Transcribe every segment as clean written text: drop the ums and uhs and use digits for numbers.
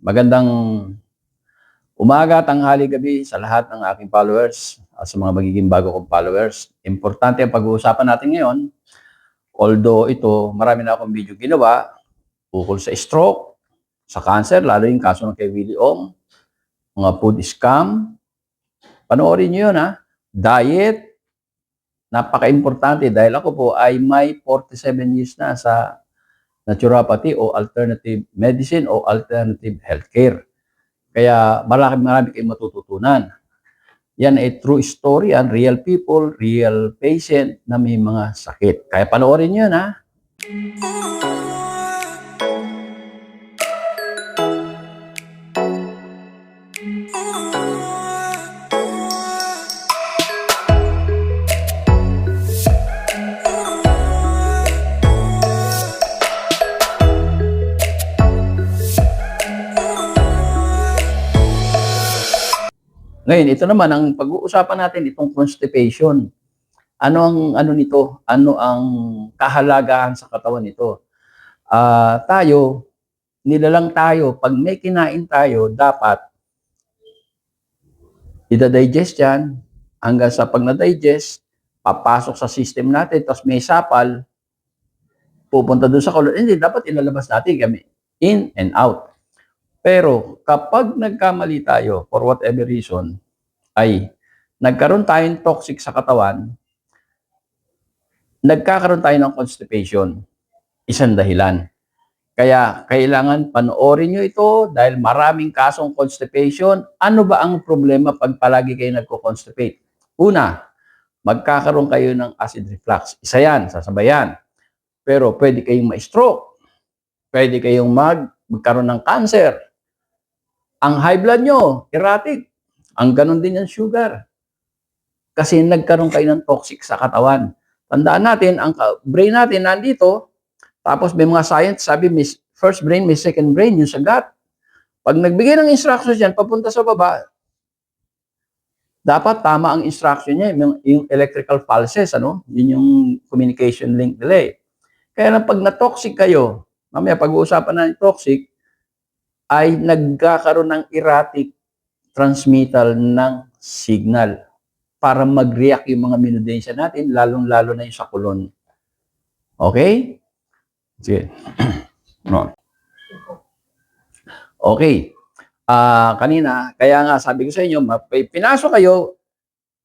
Magandang umaga, tanghali, gabi sa lahat ng aking followers at sa mga magiging bago kong followers. Importante ang pag-uusapan natin ngayon. Although ito, marami na akong video ginawa ukol sa stroke, sa cancer, lalo yung kaso ng kay Willie Ong, mga food scam. Panoorin nyo yun ha. Diet, napaka-importante dahil ako po ay may 47 years na sa naturopathy o alternative medicine o alternative healthcare. Kaya marami kayong matututunan. Yan ay true story and real people, real patient na may mga sakit. Kaya panoorin nyo yun ha. Ngayon, ito naman ang pag-uusapan natin itong constipation. Ano nito? Ano ang kahalagahan sa katawan nito? Nilalang tayo, pag may kinain tayo, dapat ida-digest yan hanggang sa pag na-digest, papasok sa system natin, tapos may sapal, pupunta doon sa colon. Hindi, dapat ilalabas natin kami in and out. Pero kapag nagkamali tayo, for whatever reason, ay nagkaroon tayong toxic sa katawan, nagkakaroon tayo ng constipation. Isang dahilan. Kaya kailangan panoorin nyo ito dahil maraming kasong constipation. Ano ba ang problema pag palagi kayo nagko-constipate? Una, magkakaroon kayo ng acid reflux. Isa yan, sasabayan. Pero pwede kayong ma-stroke. Pwede kayong magkaroon ng cancer. Ang high blood nyo, erratic. Ang ganun din yung sugar. Kasi nagkaroon kayo ng toxic sa katawan. Tandaan natin, ang brain natin nandito, tapos may mga science, sabi, may first brain, may second brain, yung sa gut. Pag nagbigay ng instructions yan, papunta sa baba, dapat tama ang instruction niya, yung electrical pulses, yun yung communication link delay. Kaya lang pag na-toxic kayo, mamaya pag-uusapan na yung toxic, ay nagkakaroon ng erratic transmittal ng signal para mag-react yung mga minudensya natin, lalong-lalo na yung sa kulon. Okay? Sige. Okay. Kanina, kaya nga sabi ko sa inyo, pinasok kayo,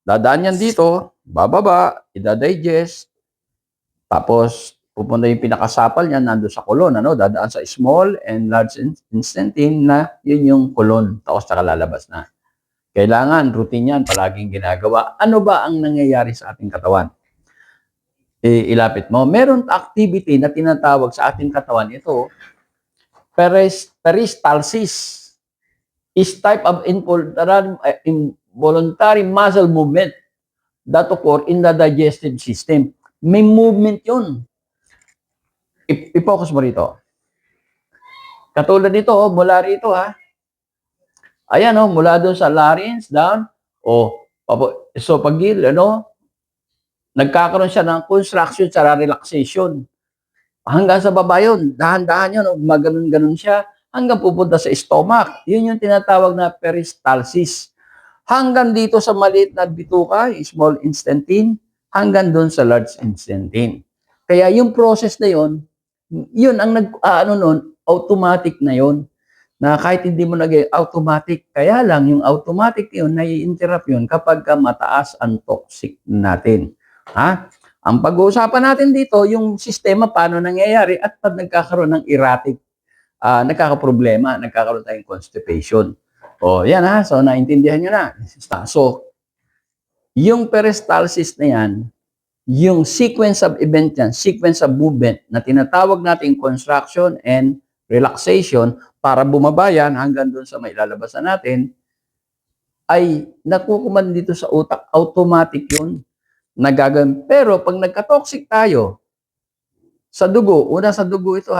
dadaan yan dito, bababa, ida-digest, tapos pupunta yung pinakasapal niyan, nando sa colon, dadaan sa small and large intestine na yun yung colon, tapos saka lalabas na. Kailangan, routine yan, palaging ginagawa. Ano ba ang nangyayari sa ating katawan? Ilapit mo. Meron activity na tinatawag sa ating katawan, ito, peristalsis is type of involuntary muscle movement that occur in the digestive system. May movement yun. I-focus mo rito. Katulad nito, mula rito ha. Ayan mula doon sa larynx, down. So pag nagkakaroon siya ng construction sa relaxation. Hanggang sa baba yun, dahan-dahan yun, maganon-ganon siya, hanggang pupunta sa stomach. Yun yung tinatawag na peristalsis. Hanggang dito sa maliit na bituka, small intestine, hanggang doon sa large intestine. Kaya yung process na yun ang automatic na yun. Na kahit hindi mo automatic, kaya lang yung automatic yun, nai-interrupt yun kapag mataas ang toxic natin. Ang pag-uusapan natin dito, yung sistema paano nangyayari at pag nagkakaroon ng erratic, nagkakaproblema, nagkakaroon tayong constipation. Yan so naintindihan nyo na. So, yung peristalsis na yan, yung sequence of event yan, sequence of movement na tinatawag natin construction and relaxation para bumaba yan hanggang doon sa mailalabasan natin, ay nakukuman dito sa utak, automatic yun. Nagagawin. Pero pag nagka-toxic tayo, sa dugo, una sa dugo ito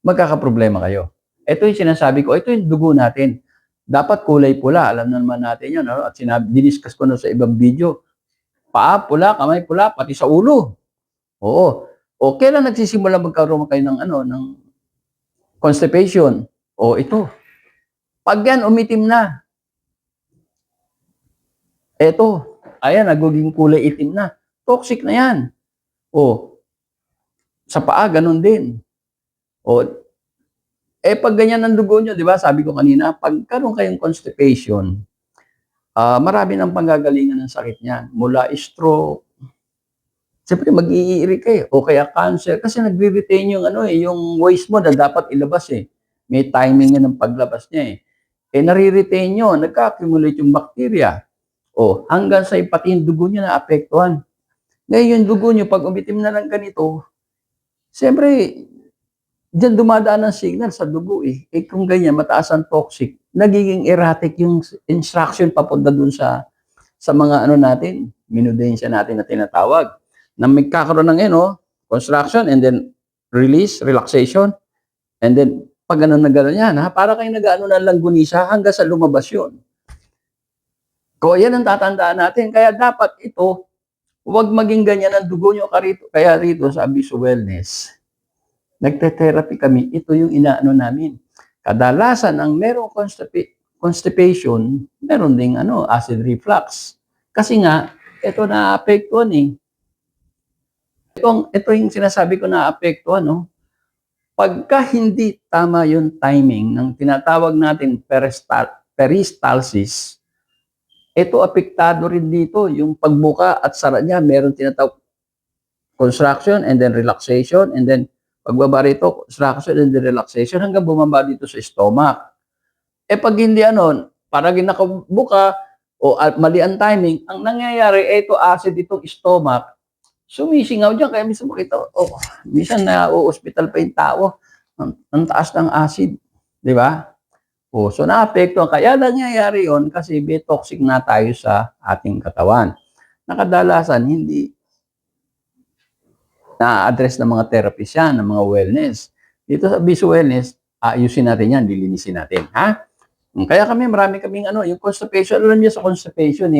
magkakaproblema kayo. Ito yung sinasabi ko, ito yung dugo natin. Dapat kulay pula, alam naman natin yun, at diniscuss ko sa ibang video. Paa pula, kamay pula, pati sa ulo. Oo. Kailan nagsisimula magkaroon kayo ng constipation. O ito, pag yan umitim na, eto, ayan, nagiging kulay itim na. Toxic na yan. O, sa paa, ganun din. O, pag ganyan ang dugo nyo, di ba, sabi ko kanina, pag karoon kayong constipation, marami ng panggagalingan ng sakit niyan. Mula stroke, siyempre mag-iiri ka o kaya cancer, kasi nagre-retain yung, yung waste mo na dapat ilabas eh. May timing yan ng paglabas niya eh. Nare-retain nyo, nagka-accumulate yung bacteria. Hanggang sa pati yung dugo nyo na apektuhan. Ngayon yung dugo nyo, pag umitim na ng ganito, siyempre, diyan dumadaan ang signal sa dugo eh. Kung ganyan, mataas ang toxic, nagiging erratic yung instruction papunta dun sa mga natin, minudensya natin na tinatawag. Na magkakaroon ng construction and then release, relaxation, and then pag na gano'n yan, para kayong nag-ano ng langgunisa hanggang sa lumabas yun. Kaya yan ang tatandaan natin. Kaya dapat ito, huwag maging ganyan ang dugo nyo kaya rito sa Abiso Wellness. Nagte-therapy kami, ito yung inaano namin. Kadalasan ang merong constipation, meron ding acid reflux. Kasi nga, ito na-apektuhan eh. Ito yung sinasabi ko na-apektuhan, no? Pagka hindi tama yung timing ng tinatawag natin peristalsis, ito apektado rin dito, yung pagbuka at sara niya, meron tinatawag construction and then relaxation and then pagbaba rito, construction and then relaxation hanggang bumaba dito sa stomach. Pag hindi parang nakabuka o mali ang timing, ang nangyayari, ito acid itong stomach, sumisingaw dyan, kaya minsan makita, minsan na-hospital pa yung tao, ang taas ng acid, di ba? So na-apekto, kaya nangyayari yon kasi toxic na tayo sa ating katawan. Nakadalasan, hindi na-address ng mga therapist yan, ng mga wellness. Dito sa Abiso Wellness, ayusin natin yan, dilinisin natin, ha? Kaya marami kaming yung constipation, alam niyo sa constipation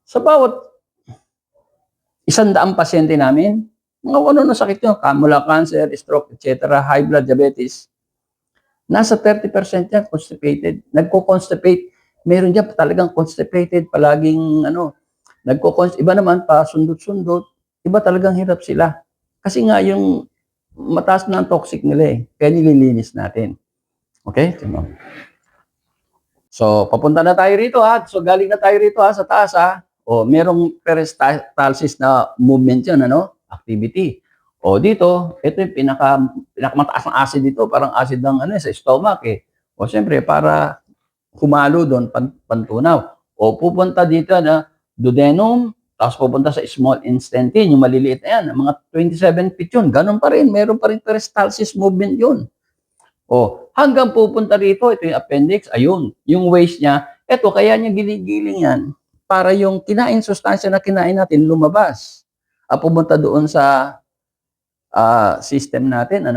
sa bawat 100 pasyente namin, mga ano sakit nyo, mula cancer, stroke, etc., high blood, diabetes, nasa 30% yan constipated. Nagko-constipate, meron dyan talagang constipated, palaging iba naman pa sundot-sundot, iba talagang hirap sila. Kasi nga yung mataas na ang toxic nila kaya nililinis natin. Okay? So, papunta na tayo rito ha. So, galing na tayo rito sa taas ha. Merong peristalsis na movement yun, activity. Dito, ito yung pinakamataas ng acid dito, parang acid ng sa stomach siyempre, para humalo doon, pantunaw. Pupunta dito na duodenum, tapos pupunta sa small intestine, yung maliliit na yan, mga 27 feet yun, ganun pa rin, meron pa rin peristalsis movement yun. Hanggang pupunta rito, ito yung appendix, ayun, yung waste niya, ito, kaya niya ginigiling yan, para yung sustansya na kinain natin lumabas. Pumunta doon sa system natin,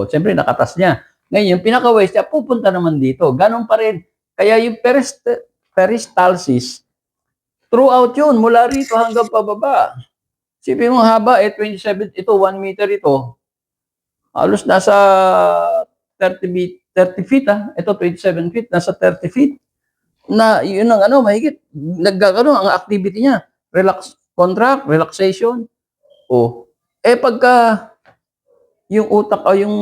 siyempre nakatas niya. Ngayon, yung pinaka-waste niya, pupunta naman dito. Ganon pa rin. Kaya yung peristalsis, throughout yun, mula rito hanggang pababa. Sipin mo haba, 27, ito, 1 meter ito. Halos nasa 30 feet, ito 27 feet, nasa 30 feet. Na yun ang mahigit ang activity niya, contract, relaxation. Pagka yung utak o yung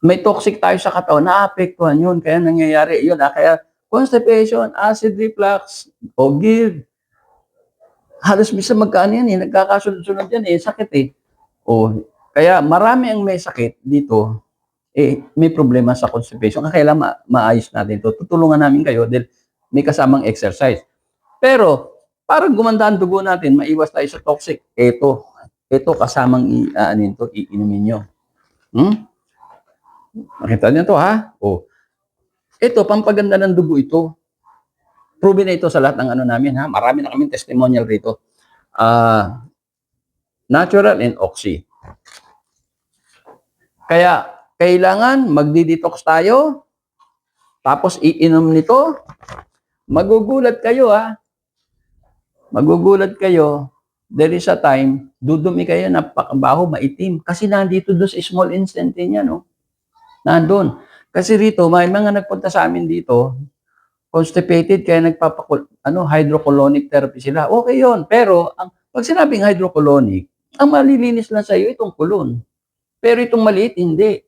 may toxic tayo sa katawan, naapektuhan yun, kaya nangyayari yun. Kaya constipation, acid reflux, GERD, halos minsan magkaan yan nagkakasunod-sunod yan sakit kaya marami ang may sakit dito, may problema sa constipation. Kailangan maayos natin ito. Tutulungan namin kayo dahil may kasamang exercise. Pero, para gumanda ang dugo natin, maiwas tayo sa toxic, ito kasamang iinumin nyo. Makita nyo ito ha? Ito, pampaganda ng dugo ito. Proven na ito sa lahat ng namin ha. Marami na kaming testimonial rito. Natural and oxy. Kaya, kailangan magdi-detox tayo, tapos iinom nito, magugulat kayo ha. Magugulat kayo, there is a time, dudumi kayo, napakabaho, maitim. Kasi nandito doon sa small intestine niya, no? Nandun. Kasi rito, may mga nagpunta sa amin dito, constipated, kaya hydrocolonic therapy sila. Okay yon. Pero, pag sinabing hydrocolonic, ang malilinis lang sa'yo itong kulon. Pero itong maliit, hindi.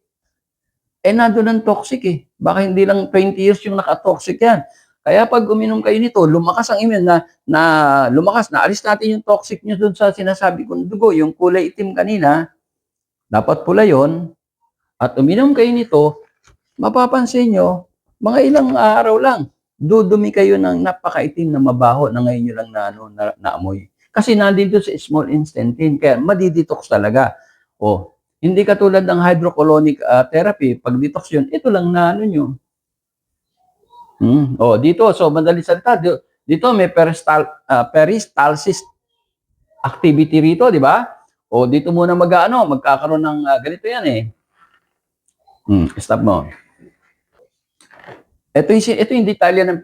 Nandun ang toxic eh. Baka hindi lang 20 years yung nakatoxic yan. Kaya pag uminom kayo nito, lumakas ang immune lumakas, naalis natin yung toxic nyo dun sa sinasabi kong dugo, yung kulay itim kanina, dapat pula yon. At uminom kayo nito, mapapansin nyo, mga ilang araw lang, dudumi kayo ng napakaitim na mabaho na ngayon nyo lang naamoy. Kasi nandito sa small intestine, kaya madidetox talaga. Hindi katulad ng hydrocolonic therapy, pag detox yun, ito lang na nyo. Dito, so madali salita, dito may peristalsis activity rito, di ba? Dito muna magkakaroon ng ganito yan eh. Stop mo. Ito yung detalye ng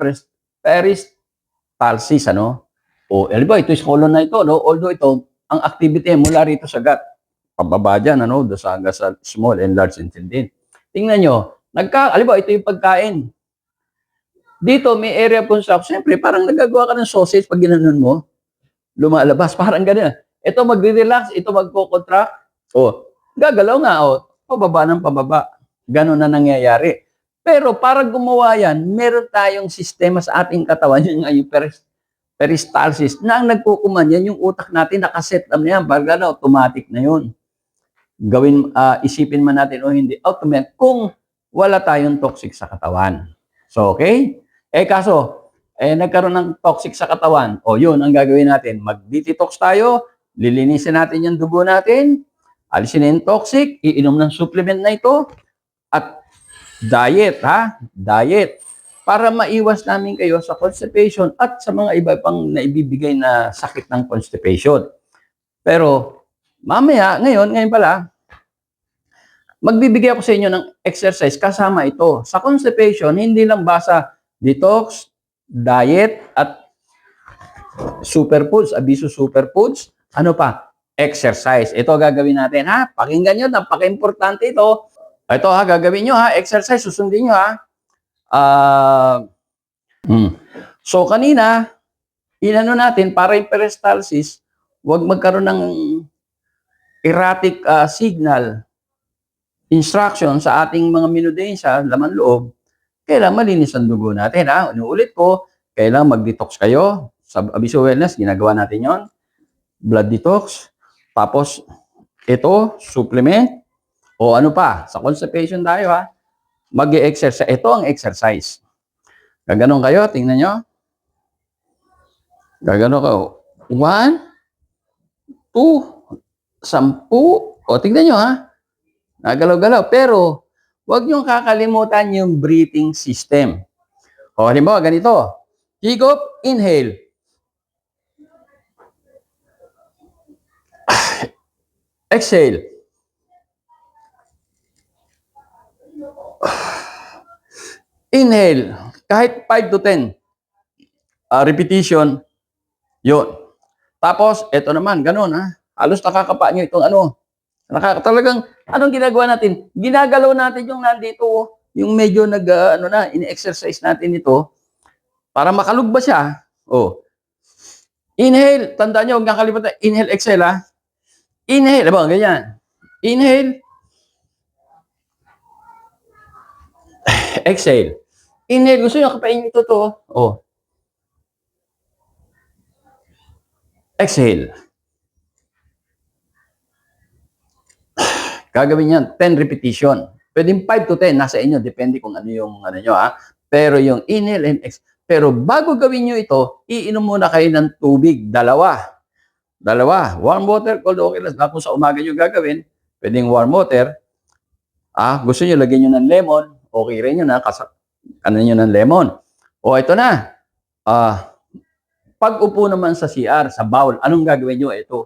peristalsis, ano? Alam ito yung colon na ito, no? Although ito, ang activity mula rito sa gut, pababa dyan, ano? Sa small and large intestine. Tingnan nyo, ito yung pagkain. Dito, may area po sa, siyempre, parang nagagawa ka ng sausage pag ginanon mo, lumalabas, parang ganyan. Ito magre-relax, ito magko-contract, gagalaw nga, pababa ng pababa. Ganon na nangyayari. Pero para gumawa yan, meron tayong sistema sa ating katawan, yung peristalsis, na ang nagkukuman yan, yung utak natin, nakaset na yan, parang automatic na yun. Isipin man natin o hindi, automatic, kung wala tayong toxic sa katawan. So, okay? Kaso, nagkaroon ng toxic sa katawan, yun ang gagawin natin. Mag-detox tayo, lilinisin natin yung dugo natin, alisin na yung toxic, iinom ng supplement na ito, at diet, diet. Para maiwas namin kayo sa constipation at sa mga iba pang naibibigay na sakit ng constipation. Pero, ngayon pala, magbibigay ako sa inyo ng exercise kasama ito. Sa constipation, hindi lang basta detox, diet, at superfoods, abiso superfoods. Ano pa? Exercise. Ito gagawin natin, Pakinggan nyo, napaka-importante ito. Ito gagawin nyo, exercise, susundin nyo, So, kanina, inano natin, para yung peristalsis, huwag magkaroon ng erratic signal, instruction sa ating mga minudensya, laman loob, kailangan malinis ang dugo natin. Inuulit ko, kailangan mag-detox kayo. Sa Abiso Wellness, ginagawa natin yon. Blood detox. Tapos, ito, supplement. Ano pa? Sa constipation tayo, mag-exercise. Ito ang exercise. Gaganon kayo, tingnan nyo. Gaganon kayo. 1, 2, 10. Tingnan nyo, nagalaw-galaw. Pero, huwag nyo kakalimutan yung breathing system. Halimbawa, ganito. Higop, inhale. Exhale. Inhale. Kahit 5 to 10 repetition, yun. Tapos, ito naman, ganun, halos nakakapa nyo itong talagang, anong ginagawa natin? Ginagalaw natin yung nandito, yung medyo ini-exercise natin ito, para makalugba siya. Inhale, tandaan nyo, huwag nakalimutan, inhale, exhale, Inhale, ganyan. Inhale. Exhale. Inhale, gusto nyo kapain ito to. Exhale. Gagawin yan, 10 repetition. Pwedeng 5 to 10, nasa inyo, depende kung ano yung nyo, Pero yung inhale and exhale. Pero bago gawin nyo ito, iinom muna kayo ng tubig, dalawa. Warm water, cold okay lang. Kung sa umaga nyo gagawin, pwedeng warm water. Gusto nyo, lagyan nyo ng lemon, okay rin yun, nyo ng lemon. Ito na. Pag upo naman sa CR, sa bowl, anong gagawin nyo? Ito.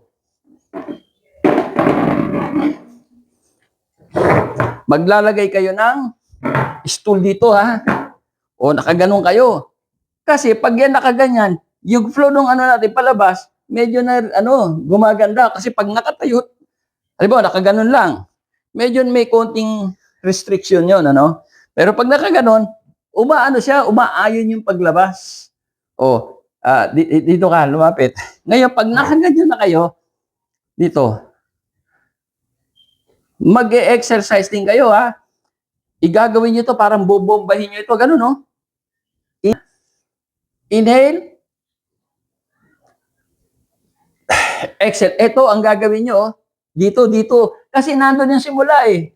Maglalagay kayo ng stool dito, nakaganon kayo. Kasi pag yan nakaganyan, yung flow ng natin palabas, medyo na, gumaganda. Kasi pag nakatayo, halimbawa, nakaganon lang, medyo may konting restriction yun, Pero pag nakaganon, umaayon yung paglabas. Dito ka, lumapit. Ngayon, pag nakaganyan na kayo, dito, mag-e-exercise din kayo, ha? Igagawin nyo to, parang bobombahin nyo ito, ganun, no? Inhale, exhale. Ito ang gagawin nyo, dito. Kasi nandun yung simula, eh.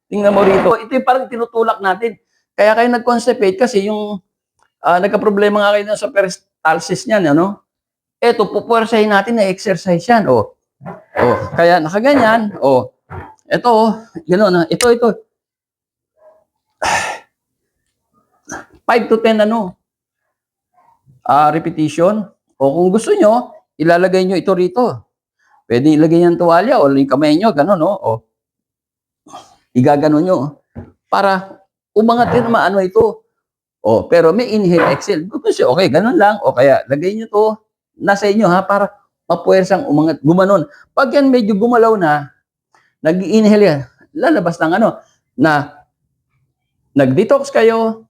Tingnan mo rito. Ito yung parang tinutulak natin. Kaya kayo nag-constipate kasi yung nagka-problema nga kayo sa peristalsis niyan, Ito, pupuwersahin natin na exercise yan, Kaya nakaganyan, Ito, gano'n, ito. 5 to 10, repetition. Kung gusto nyo, ilalagay nyo ito rito. Pwede ilagay yung tuwalya o yung kamay nyo, gano'n, Igaganon nyo. Para umangat din maano ito. Pero may inhale, exhale. Okay, gano'n lang. Kaya lagay nyo to, nasa inyo, ha, para mapuwersang umangat, gumanon. Pag yan medyo gumalaw na, nag-inhale yan, lalabas ng na nag-detox kayo,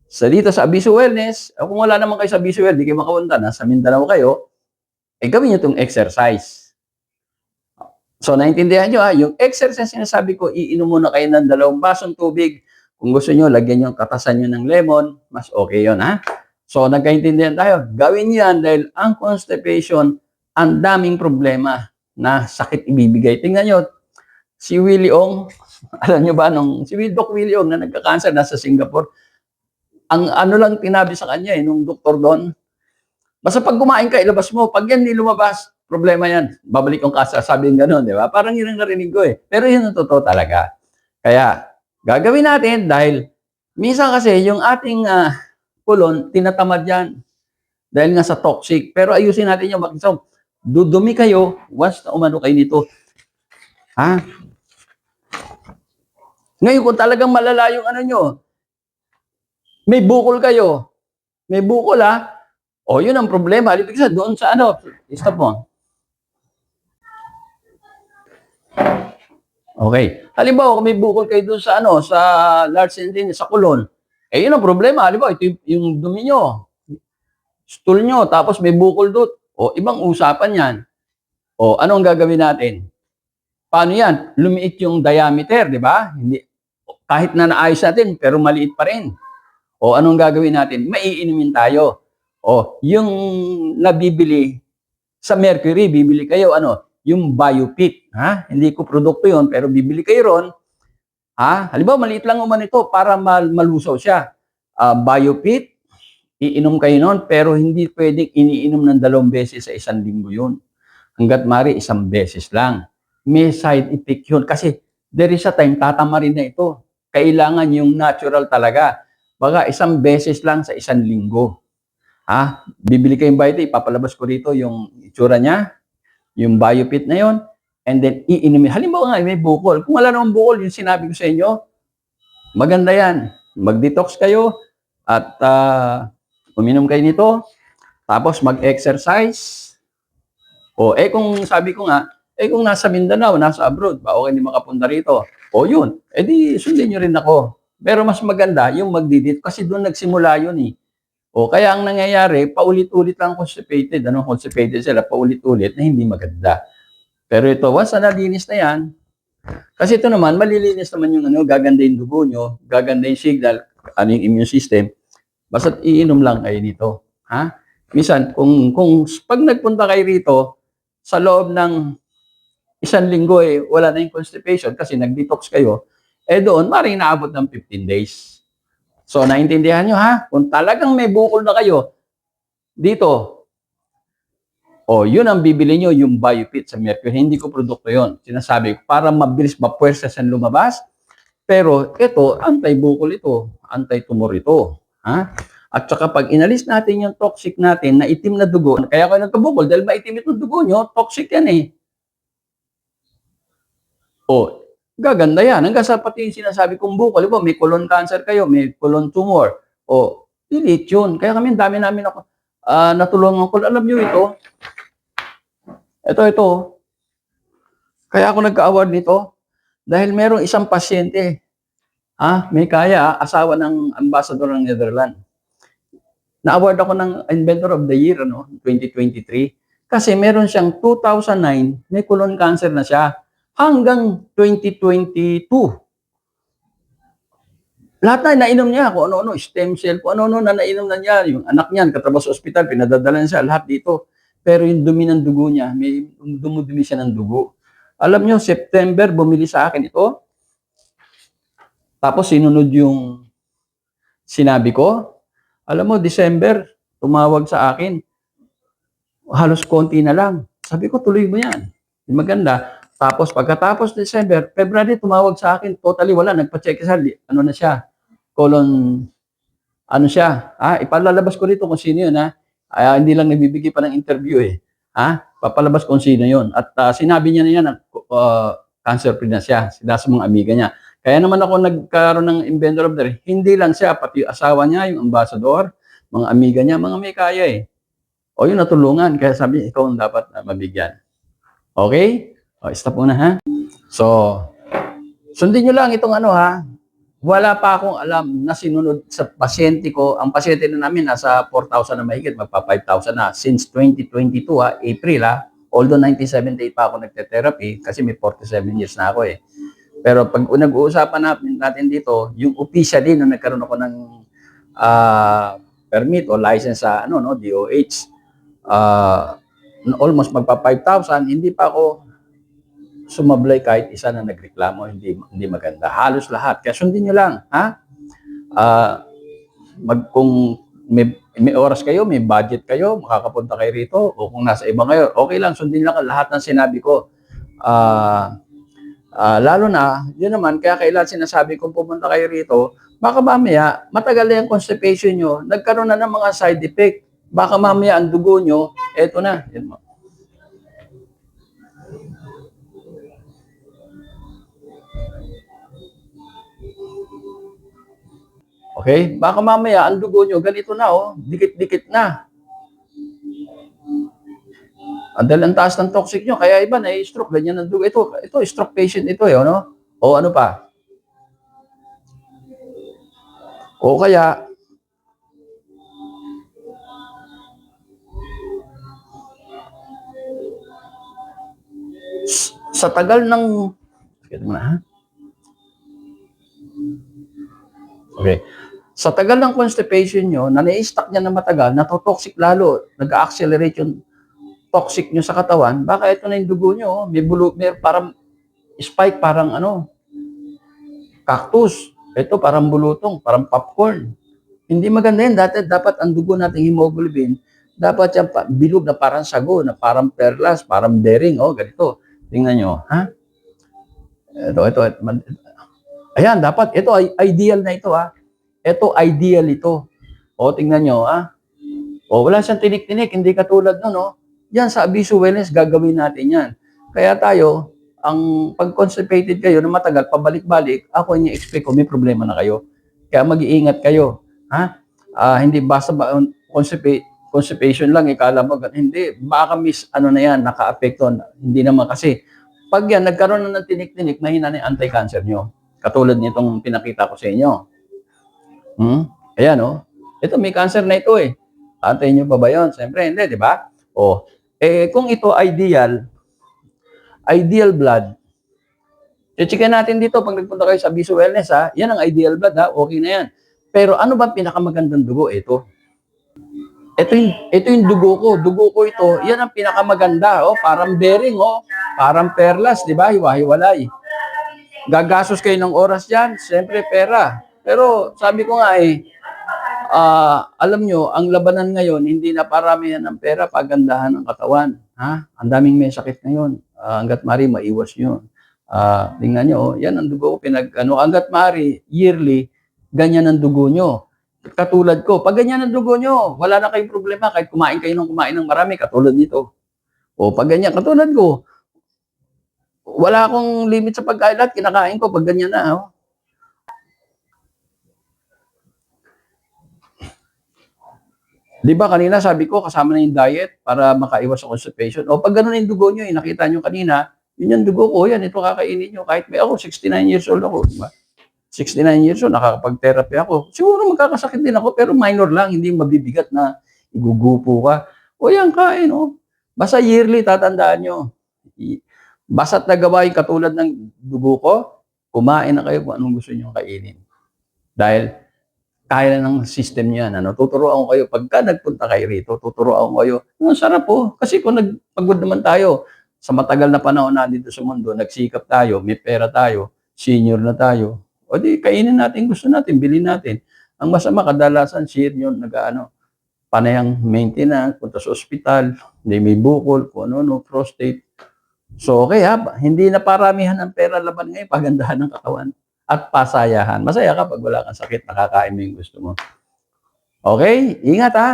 dito sa Abiso Wellness, kung wala naman kayo sa Abiso Wellness, di kayo makapunta, nasa Mindanao kayo, gawin nyo itong exercise. So, naintindihan nyo, yung exercise sinasabi ko, iinom muna kayo ng 2 basong tubig. Kung gusto nyo, lagyan nyo, katasan nyo ng lemon, mas okay yun, ha? So, nagkaintindihan tayo. Gawin nyo yan dahil ang constipation, ang daming problema na sakit ibibigay. Tingnan nyo, si Willie Ong, alam nyo ba, si Doc Willie Ong na nagka-cancer, nasa Singapore, ang lang tinabi sa kanya, nung doktor doon, basta pag kumain ka, ilabas mo. Pag yan di lumabas, problema yan. Babalik yung kasa, sabihin gano'n, di ba? Parang yun ang narinig ko, Pero yun ang totoo talaga. Kaya, gagawin natin dahil minsan kasi yung ating kulon, tinatamad yan. Dahil nga sa toxic. Pero ayusin natin yung makisam. Dudumi kayo once na umano kayo nito. Ha? Ngayon, kung talagang malala yung nyo, may bukol kayo. May bukol, ha? Yun ang problema. Ibig sabihin, doon sa stop mo. Okay. Halimbawa, kung may bukol kayo doon sa sa large intestine, sa colon, yun ang problema. Halimbawa, ito yung dumi nyo, stool nyo, tapos may bukol doon. Ibang usapan yan. Ano ang gagawin natin? Paano yan? Lumiit yung diameter, di ba? Hindi, kahit na naayos natin, pero maliit pa rin. Anong gagawin natin? Maiinumin tayo. Yung nabibili sa Mercury, bibili kayo, yung Biopit. Ha? Hindi ko produkto yon, pero bibili kayo ron. Ha? Halimbawa, maliit lang naman ito para malusaw siya. Biopit, iinom kayo nun, pero hindi pwedeng iniinom ng 2 beses sa 1 linggo yun. Hanggat mari, 1 beses lang. May side effect yun. Kasi there is a time, tatamarin na ito. Kailangan yung natural talaga. Baka 1 beses lang sa 1 linggo. Ha? Bibili kayong Biopit, ipapalabas ko rito yung itsura niya, yung Biopit na yon, and then iinumin. Halimbawa nga, may bukol. Kung wala namang bukol, yung sinabi ko sa inyo, maganda yan. Mag-detox kayo at uminom kayo nito, tapos mag-exercise. Kung sabi ko nga, kung nasa Mindanao, nasa abroad, ba okay, hindi makapunta rito. Yun. Di sundin nyo rin ako. Pero mas maganda yung magdidit kasi doon nagsimula yun. Kaya ang nangyayari, paulit-ulit lang constipated. Constipated sila, paulit-ulit na hindi maganda. Pero ito, once na nalinis na yan, kasi ito naman, malilinis naman yung gaganda yung dugo nyo, gaganda yung signal, yung immune system, basta't iinom lang kayo nito. Ha? Minsan, kung pag nagpunta kayo rito, sa loob ng 1 linggo, wala na yung constipation kasi nag-detox kayo, doon, maaaring naabot ng 15 days. So, naintindihan nyo, ha? Kung talagang may bukol na kayo, dito, yun ang bibili nyo, yung Biopit sa Mercury. Hindi ko produkto yon. Sinasabi ko, para mabilis mapuwersa sa lumabas. Pero ito, anti-bukol ito, anti-tumor ito. Ha? At saka pag inalis natin yung toxic natin na itim na dugo, kaya kayo nagkabukol, dahil maitim itong dugo nyo, toxic yan . Gaganda yan. Hanggang sa pati yung sinasabi kong bukol, may colon cancer kayo, may colon tumor, delete yun. Kaya kami, dami namin ako, natulungan ko. Alam niyo ito? Ito. Kaya ako nagka-award nito dahil merong isang pasyente, may kaya, asawa ng ambassador ng Netherlands. Na-award ako ng Inventor of the Year, 2023. Kasi meron siyang 2009, may colon cancer na siya. Hanggang 2022. Lahat na nainom niya, kung ano-ano, stem cell, kung ano-ano na nainom na niya. Yung anak niyan, katrabaho sa ospital, pinadadala siya, lahat dito. Pero yung dumi ng dugo niya, may dumudumi siya ng dugo. Alam niyo, September, bumili sa akin ito. Tapos sinunod yung sinabi ko. Alam mo, December, tumawag sa akin. Halos konti na lang. Sabi ko, tuloy mo yan. Maganda. Tapos pagkatapos December, February, tumawag sa akin. Totally wala. Nagpa-check sa ano na siya. Colon, ano siya. Ipalalabas ko dito kung sino yun. Hindi lang nagbibigay pa ng interview eh. Papalabas kung sino yun. At sinabi niya na yan, cancer-free na siya. Sila sa mga amiga niya. Kaya naman ako nagkaroon ng Inventor of the Year. Hindi lang siya, pati yung asawa niya, yung ambassador, mga amiga niya, mga may kaya eh. O yung natulungan. Kaya sabi, ikaw ang dapat mabigyan. Okay? Stop muna ha. So, sundin nyo lang itong wala pa akong alam na sinunod sa pasyente ko. Ang pasyente na namin nasa 4,000 na mahigit, magpa 5,000 na. Since 2022 April although 1978 pa ako nagte-therapy kasi may 47 years na ako eh. Pero pag nag-uusapan natin dito, yung officially na nagkaroon ako ng permit o license sa DOH, almost magpa 5,000, hindi pa ako sumablay kahit isa na nagreklamo, hindi maganda. Halos lahat. Kaya sundin nyo lang, kung may oras kayo, may budget kayo, makakapunta kayo rito, o kung nasa ibang kayo, okay lang, sundin lang lahat ng sinabi ko. Lalo na, yun naman, kaya kailan sinasabi kong pumunta kayo rito, baka mamaya, matagal na yung constipation nyo, nagkaroon na ng mga side effect. Baka mamaya ang dugo nyo, eto na. Yun mo. Okay? Baka mamaya, ang dugo nyo, ganito na, dikit-dikit na. Dahil ang taas ng toxic nyo, kaya iba na stroke, ganyan ang dugo. Ito, stroke patient ito, O ano pa? O kaya, sa tagal ng, Okay. Sa tagal ng constipation nyo, na na-stuck niya na matagal, natotoxic lalo, nag-accelerate yung toxic nyo sa katawan, baka ito na yung dugo nyo, may parang spike, parang cactus. Ito parang bulutong, parang popcorn. Hindi maganda yan. Dapat ang dugo nating hemoglobin, dapat yan bilog na parang sago, na parang perlas, parang bering. Ganito. Tingnan nyo, Ito. Ayan, dapat. Ito, ideal na ito, Ito, ideal ito. Tingnan nyo, wala siyang tinik-tinik, hindi katulad nun, Yan, sa Abiso Wellness, gagawin natin yan. Kaya tayo, ang pag-constipated kayo na matagal, pabalik-balik, ako ini-expect ko, may problema na kayo. Kaya mag-iingat kayo. Hindi basta constipation lang, ikala mo, hindi, baka na yan, naka-apekto. Hindi naman kasi, pag yan, nagkaroon na ng tinik-tinik, mahina na yung anti-cancer nyo. Katulad nitong pinakita ko sa inyo. Ayan, Ito, may cancer na ito eh. Antayin nyo pa ba yun? Siyempre, hindi, di ba? Kung ito ideal blood, checkin natin dito pag nagpunta kayo sa Abiso Wellness, yan ang ideal blood, okay na yan. Pero ano ba pinakamagandang dugo? Ito yung dugo ko. Dugo ko ito, yan ang pinakamaganda, parang bearing, parang perlas, di ba? Hiwa-hiwalay. Gagastos kayo ng oras yan, siyempre pera. Pero sabi ko nga alam nyo, ang labanan ngayon, hindi na paramihan ng pera, pagandahan ng katawan. Ang daming may sakit ngayon. Hanggat mari, maiwas nyo. Tingnan nyo, yan ang dugo ko. Hanggat mari, yearly, ganyan ang dugo nyo. Katulad ko, pag ganyan ang dugo nyo, wala na kayong problema kahit kumain kayo ng marami, katulad nito. Pag ganyan, katulad ko, wala akong limit sa pagkain, lahat kinakain ko pag ganyan na. Di ba kanina sabi ko kasama na yung diet para makaiwas sa constipation. O pag ganun yung dugo nyo, nakita nyo kanina, yun yung dugo ko, yan, ito kakainin nyo. Kahit may ako, 69 years old ako, di ba? 69 years old, nakakapag-therapy ako. Siguro magkakasakit din ako, pero minor lang, hindi mabibigat na igugupo ka. O yan, kain, o. Basta yearly, tatandaan nyo. Basta't nagawa yung katulad ng dugo ko, kumain na kayo kung anong gusto nyo kainin. Dahil kaya ng system niyan. Ano? Tuturuan ko kayo. Pagka nagpunta kayo rito, tuturuan ko kayo. Ang sarap po. Kasi kung nagpagod naman tayo, sa matagal na panahon na dito sa mundo, nagsikap tayo, may pera tayo, senior na tayo, o di kainin natin, gusto natin, bilhin natin. Ang masama, kadalasan, senior, nag-ano, panayang maintenance, punta sa ospital, hindi may bukol, kung ano, prostate. So, okay ha, hindi na paramihan ng pera laban ngayon, pagandahan ng katawan at pasayahan. Masaya ka pag wala kang sakit, nakakain mo yung gusto mo. Okay? Ingat ha.